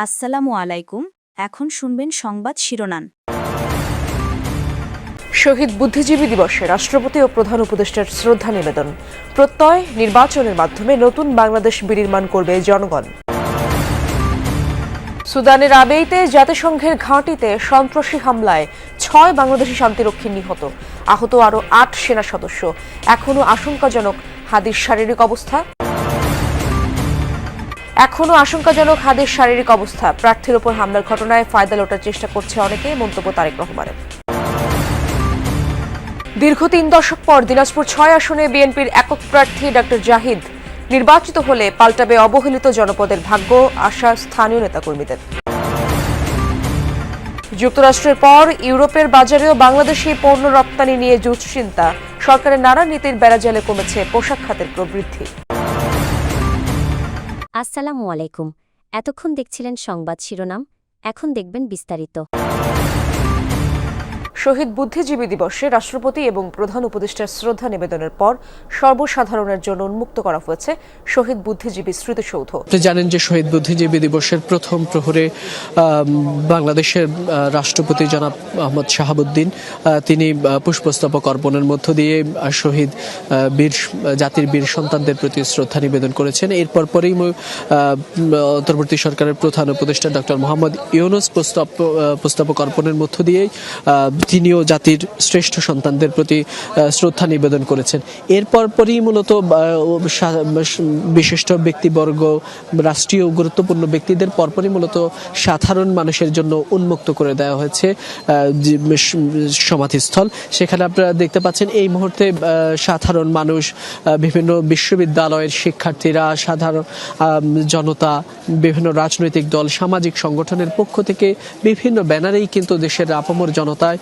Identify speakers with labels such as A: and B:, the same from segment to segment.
A: আসসালামু আলাইকুম। এখন শুনবেন সংবাদ শিরোনাম।
B: শহীদ বুদ্ধিজীবী দিবসে রাষ্ট্রপতি ও প্রধান উপদেষ্টার শ্রদ্ধা নিবেদন। প্রত্যয়, নির্বাচনের মাধ্যমে নতুন বাংলাদেশ বিনির্মাণ করবে জনগণ। সুদানের আবেইতে জাতিসংঘের ঘাঁটিতে সন্ত্রাসী হামলায় ৬ বাংলাদেশি শান্তিরক্ষী নিহত, আহত আরও ৮ সেনা সদস্য। এখনও আশঙ্কাজনক হাদির শারীরিক অবস্থা। প্রার্থীর ওপর হামলার ঘটনায় ফায়দা লোটার চেষ্টা করছে অনেকে, মন্তব্য তারেক রহমানের। দীর্ঘ ৩ দশক পর দিনাজপুর ৬ আসনে বিএনপির একক প্রার্থী ডক্টর জাহিদ নির্বাচিত হলে পাল্টাবে অবহেলিত জনপদের ভাগ্য, আশা স্থানীয় নেতাকর্মীদের। যুক্তরাষ্ট্রের পর ইউরোপের বাজারেও বাংলাদেশি পণ্য রপ্তানি নিয়ে দুশ্চিন্তা। সরকারের নানা নীতির বেড়াজালে কমেছে পোশাক খাতের প্রবৃদ্ধি।
C: আসসালামু আলাইকুম। এতক্ষণ দেখছিলেন সংবাদ শিরোনাম, এখন দেখবেন বিস্তারিত।
B: শহীদ বুদ্ধিজীবী দিবসে রাষ্ট্রপতি এবং প্রধান উপদেষ্টার শ্রদ্ধা নিবেদনের পর সর্বসাধারণের জন্য উন্মুক্ত করা হয়েছে শহীদ বুদ্ধিজীবী স্মৃতিসৌধ।
D: আপনি জানেন যে শহীদ বুদ্ধিজীবী দিবসের প্রথম প্রহরে বাংলাদেশের রাষ্ট্রপতি জনাব মোহাম্মদ শাহাবুদ্দিন তিনি পুষ্পস্তবক অর্পণের মধ্য দিয়ে শহীদ জাতির বীর সন্তানদের প্রতি শ্রদ্ধা নিবেদন করেছেন। এরপর পরেই অন্তর্বর্তী সরকারের প্রধান উপদেষ্টা ডক্টর মোহাম্মদ ইউনূস পুষ্পস্তবক অর্পণের মধ্য দিয়েই তিনিও জাতির শ্রেষ্ঠ সন্তানদের প্রতি শ্রদ্ধা নিবেদন করেছেন। এরপর পরই মূলত বিশিষ্ট ব্যক্তিবর্গ, রাষ্ট্রীয় গুরুত্বপূর্ণ ব্যক্তিদের পরপরই মূলত সাধারণ মানুষের জন্য উন্মুক্ত করে দেওয়া হয়েছে সমাধিস্থল। সেখানে আপনারা দেখতে পাচ্ছেন এই মুহূর্তে সাধারণ মানুষ, বিভিন্ন বিশ্ববিদ্যালয়ের শিক্ষার্থীরা, সাধারণ জনতা, বিভিন্ন রাজনৈতিক দল, সামাজিক সংগঠনের পক্ষ থেকে বিভিন্ন ব্যানারেই কিন্তু দেশের আপামর জনতায়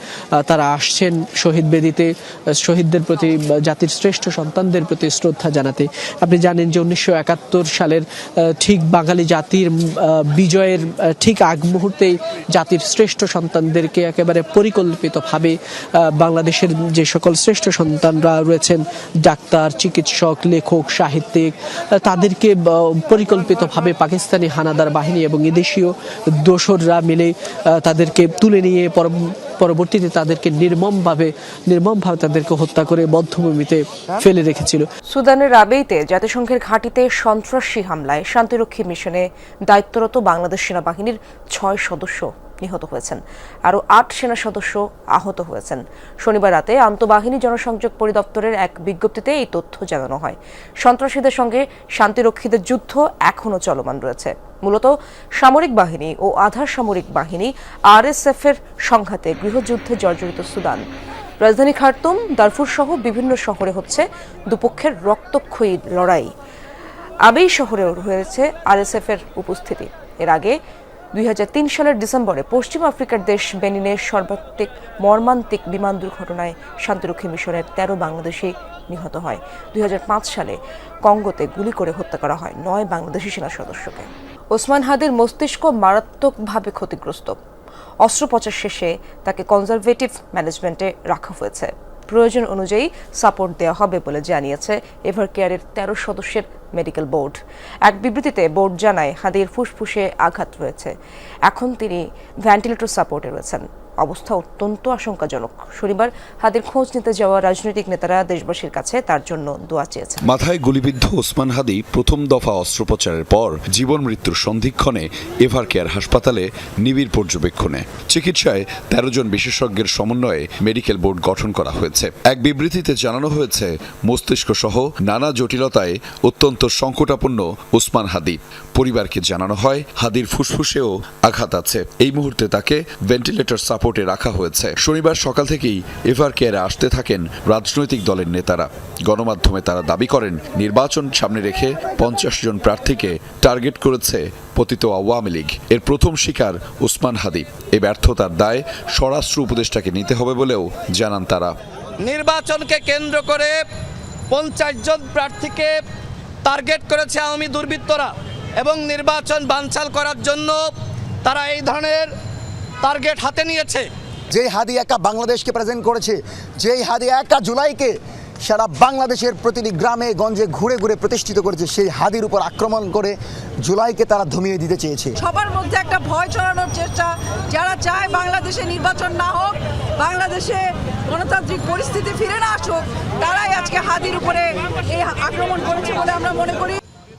D: তারা আসছেন শহীদ বেদিতে শহীদদের প্রতি, জাতির শ্রেষ্ঠ সন্তানদের প্রতি শ্রদ্ধা জানাতে। আপনি জানেন যে 1971 সালের ঠিক বাঙালি জাতির বিজয়ের ঠিক আগ মুহূর্তেই জাতির শ্রেষ্ঠ সন্তানদেরকে একেবারে পরিকল্পিতভাবে বাংলাদেশের যে সকল শ্রেষ্ঠ সন্তানরা রয়েছেন, ডাক্তার, চিকিৎসক, লেখক, সাহিত্যিক, তাদেরকে পরিকল্পিতভাবে পাকিস্তানি হানাদার বাহিনী এবং এদেশীয় দোসররা মিলে তাদেরকে তুলে নিয়ে পরবর্তীতে তাদেরকে নির্মমভাবে তাদেরকে হত্যা করে বধ্যভূমিতে ফেলে রেখেছিল।
B: সুদানের আবেইতে জাতিসংঘের ঘাঁটিতে সন্ত্রাসী হামলায় শান্তিরক্ষী মিশনে দায়িত্বরত বাংলাদেশ সেনাবাহিনীর ৬ সদস্য নিহত হয়েছেন, আরও ৮ সেনা সদস্য আহত হয়েছেন। শনিবার রাতে আন্তঃবাহিনী জনসংযোগ পরিদপ্তরের এক বিজ্ঞপ্তিতে এই তথ্য জানানো হয়। সন্ত্রাসীদের সঙ্গে শান্তিরক্ষীদের যুদ্ধ এখনও চলমান রয়েছে। মূলত সামরিক বাহিনী ও আধা সামরিক বাহিনী RSF এর সংঘাতে গৃহযুদ্ধে জর্জরিত সুদান। রাজধানী খার্তুম, দারফুর সহ বিভিন্ন শহরে হচ্ছে দুপক্ষের রক্তক্ষয়ী লড়াই। আবেই শহরেও রয়েছে RSF এর উপস্থিতি। এর আগে 2003 সালের ডিসেম্বরে পশ্চিম আফ্রিকার দেশ বেনিনের সর্বাধিক মর্মান্তিক বিমান দুর্ঘটনায় শান্তিরক্ষী মিশনের 13 বাংলাদেশি নিহত হয়। 2005 সালে কঙ্গোতে গুলি করে হত্যা করা হয় 9 বাংলাদেশি সেনা সদস্যকে। ওসমান হাদির মস্তিষ্ক মারাত্মকভাবে ক্ষতিগ্রস্ত। অস্ত্রোপচার শেষে তাকে কনজারভেটিভ ম্যানেজমেন্টে রাখা হয়েছে। প্রয়োজন অনুযায়ী সাপোর্ট দেওয়া হবে বলে জানিয়েছে এভারকেয়ারের 13 সদস্যের মেডিকেল বোর্ড। এক বিবৃতিতে বোর্ড জানায় হাদির ফুসফুসে আঘাত রয়েছে। এখন তিনি ভেন্টিলেটর সাপোর্টে রয়েছেন। অবস্থা অত্যন্ত আশঙ্কাজনক। শনিবার হাদির খোঁজ নিতে যাওয়া রাজনৈতিক নেতারা দেশবাসীর কাছে তার জন্য দোয়া চেয়েছেন।
E: মাথায় গুলিবিদ্ধ ওসমান হাদি প্রথম দফা অস্ত্রোপচারের পর জীবন মৃত্যুর সন্ধিক্ষণে এভারকেয়ার হাসপাতালে নিবিড় পর্যবেক্ষণে চিকিৎসায় 13 জন বিশেষজ্ঞের সমন্বয়ে মেডিকেল বোর্ড গঠন করা হয়েছে। এক বিবৃতিতে জানানো হয়েছে, মস্তিষ্ক সহ নানা জটিলতায় অত্যন্ত সংকটাপন্ন ওসমান হাদি। পরিবারকে জানানো হয় হাদির ফুসফুসেও আঘাত আছে। এই মুহূর্তে তাকে ভেন্টিলেটর সাপোর্টে রাখা হয়েছে। শনিবার সকাল থেকেই এভারকেয়ারে আসতে থাকেন রাজনৈতিক দলের নেতারা। গণমাধ্যমে তারা দাবি করেন, নির্বাচন সামনে রেখে 50 জন প্রার্থীকে টার্গেট করেছে পতিত আওয়ামী লীগ। এর প্রথম শিকার ওসমান হাদি। এই ব্যর্থতার দায় স্বরাষ্ট্র উপদেষ্টাকে নিতে হবে বলেও জানান তারা।
F: নির্বাচনকে কেন্দ্র করে 50 জন প্রার্থীকে টার্গেট করেছে আওয়ামী দুর্বৃত্তরা এবং নির্বাচন বানচাল করার জন্য তারা এই ধরনের টার্গেট হাতে নিয়েছে।
G: যেই হাদি একা বাংলাদেশকে প্রেজেন্ট করেছে, যেই হাদি একা জুলাইকে সারা বাংলাদেশের প্রতিটি গ্রামে গঞ্জে ঘুরে ঘুরে প্রতিষ্ঠিত করেছে। সেই হাদির উপর আক্রমণ করে জুলাইকে তারা দমিয়ে দিতে চেয়েছে।
H: সবার মধ্যে একটা ভয় ছড়ানোর চেষ্টা, যারা চায় বাংলাদেশে নির্বাচন না হোক, বাংলাদেশে গণতান্ত্রিক পরিস্থিতি ফিরে না আসুক, তারাই আজকে হাদির উপরে এই আক্রমণ করেছে বলে আমরা মনে করি।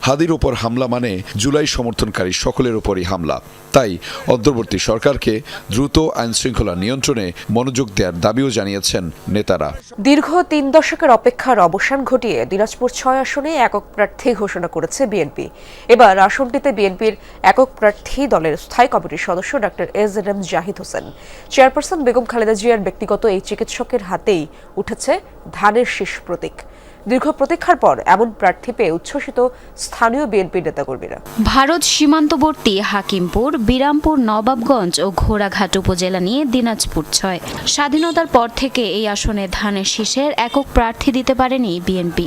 E: হাদির ওপর হামলা মানে জুলাই সমর্থনকারী সকলের উপরই হামলা। তাই অন্তর্বর্তী সরকারকে দ্রুত আইনশৃঙ্খলা নিয়ন্ত্রণে মনোযোগ দেওয়ার দাবিও জানিয়েছেন নেতারা।
B: দীর্ঘ ৩ দশকের অপেক্ষার অবসান ঘটিয়ে দিনাজপুর ৬ আসনে একক প্রার্থী ঘোষণা করেছে বিএনপি। এবার আসনটিতে বিএনপির একক প্রার্থী দলের স্থায়ী কমিটির সদস্য doctor AZM Zahid Hossain. Chairperson Begum Khaleda জিয়ার ব্যক্তিগত এই চিকিৎসকের হাতেই উঠেছে ধানের শীষ প্রতীক। দীর্ঘ প্রতীক্ষার পর এমন প্রার্থী পেয়ে উচ্ছ্বসিত স্থানীয় বিএনপি নেতাকর্মীরা।
I: ভারত সীমান্তবর্তী হাকিমপুর, বিরামপুর, নবাবগঞ্জ ও ঘোড়াঘাট উপজেলা নিয়ে দিনাজপুর ৬। স্বাধীনতার পর থেকে এই আসনে ধানের শীষের একক প্রার্থী দিতে পারেনি বিএনপি।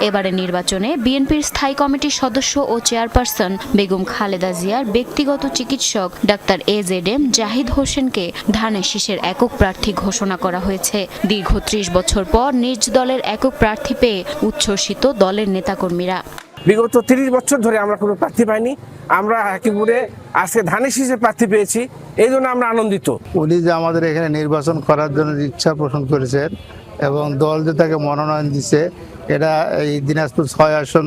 I: এবারের নির্বাচনে বিএনপির স্থায়ী কমিটির সদস্য ও চেয়ারপারসন বেগম খালেদা জিয়ার ব্যক্তিগত চিকিৎসক ডাক্তার এজেডএম জাহিদ হোসেনকে ধানের শীষের একক প্রার্থী ঘোষণা করা হয়েছে। দীর্ঘ ৩০ বছর পর নিজ দলের একক প্রার্থী পেয়ে উচ্ছ্বসিত দলের নেতাকর্মীরা।
J: বিগত ৩০ বছর ধরে আমরা কোনো প্রার্থী পাইনি, আমরা হাকিমপুরে আজকে ধানের শীষে প্রার্থী পেয়েছি, এই জন্য আমরা আনন্দিত।
K: উনি যে আমাদের এখানে নির্বাচন করার জন্য ইচ্ছা পোষণ করেছেন এবং দল যে তাকে মনোনয়ন দিচ্ছে, এটা এই দিনাজপুর ৬ আসন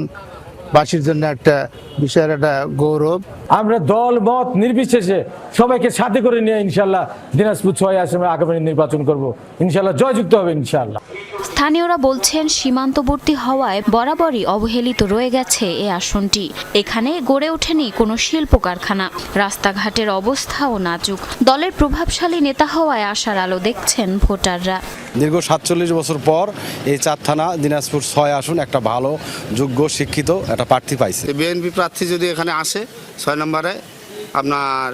K: বাসীর জন্য একটা বিষয়ের একটা গৌরব।
L: আমরা দল মত নির্বিশেষে সবাইকে সাথে করে নিয়ে ইনশাল্লাহ দিনাজপুর ৬ আসনে আগামী নির্বাচন করব, ইনশাল্লাহ জয়যুক্ত হবে ইনশাল্লাহ।
I: স্থানীয়রা বলছেন সীমান্তবর্তী হওয়ায় বরাবরই অবহেলিত রয়ে গেছে এ আসনটি। এখানে গড়ে ওঠেনি কোনো শিল্প কারখানা, রাস্তাঘাটের অবস্থাও নাজুক। দলের প্রভাবশালী নেতা হওয়ায় আশার আলো দেখছেন ভোটাররা।
M: দীর্ঘ ৪৭ বছর পর এই ৪ থানা দিনাজপুর ৬ আসন একটা ভালো যোগ্য শিক্ষিত একটা প্রার্থী পাইছে।
N: বিএনপি প্রার্থী যদি এখানে আসে ৬ নম্বরে, আপনার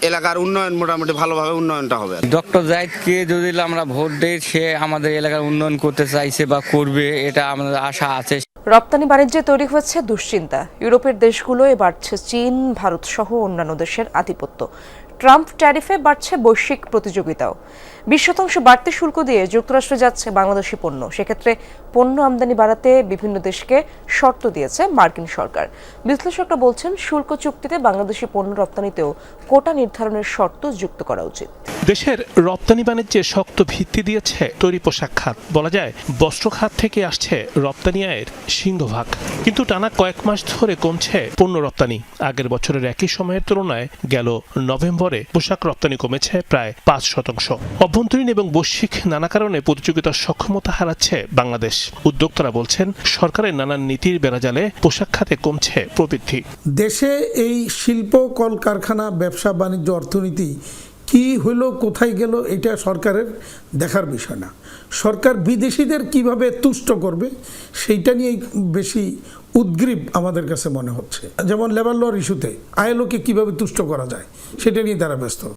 N: এলাকার উন্নয়ন মোটামুটি ভালোভাবে উন্নয়নটা হবে।
O: ডক্টর জাহিদকে যদি আমরা ভোট দেই, সে আমাদের এলাকার উন্নয়ন করতে চাইছে বা করবে, এটা আমাদের আশা আছে।
B: রপ্তানি বাণিজ্যে তৈরি হয়েছে দুশ্চিন্তা। ইউরোপের দেশগুলোয় বাড়ছে চীন, ভারত সহ অন্যান্য দেশের আধিপত্য। ট্রাম্প ট্যারিফে বাড়ছে বৈশ্বিক প্রতিযোগিতাও। ২০% বাড়তি শুল্ক দিয়ে যুক্তরাষ্ট্রে যাচ্ছে বাংলাদেশি পণ্য। সেক্ষেত্রে পণ্য আমদানি বাড়াতে বিভিন্ন দেশকে শর্ত দিয়েছে মার্কিন সরকার। বিশ্লেষকরা বলছেন, শুল্ক চুক্তিতে বাংলাদেশি পণ্য রপ্তানিতেও কোটা নির্ধারণের শর্ত যুক্ত করা উচিত।
P: দেশের রপ্তানি বাণিজ্যে শক্ত ভিত্তি দিয়েছে তৈরি পোশাক খাত। বলা যায় বস্ত্র খাত থেকে আসছে রপ্তানি আয়ের সিংহভাগ। কিন্তু টানা কয়েক মাস ধরে কমছে পণ্য রপ্তানি। আগের বছরের একই সময়ের তুলনায় গেল নভেম্বরে পোশাক রপ্তানি কমেছে প্রায় ৫%। অভ্যন্তরীণ এবং বৈশ্বিক নানা কারণে প্রতিযোগিতার সক্ষমতা হারাচ্ছে বাংলাদেশ। উদ্যোক্তারা বলছেন, সরকারের নানান নীতির বেড়াজালে পোশাক খাতে কমছে প্রবৃদ্ধি।
Q: দেশে এই শিল্প, কলকারখানা, ব্যবসা বাণিজ্য, অর্থনীতি কি হলো, কোথায় গেল, এটা সরকারের দেখার বিষয় না। সরকার বিদেশিদের কিভাবে তুষ্ট করবে সেইটা নিয়েই বেশি উদ্গ্রীব আমাদের কাছে মনে হচ্ছে। যেমন লেবার লর ইস্যুতে ILO-কে কিভাবে তুষ্ট করা যায় সেটা নিয়ে তারা ব্যস্ত।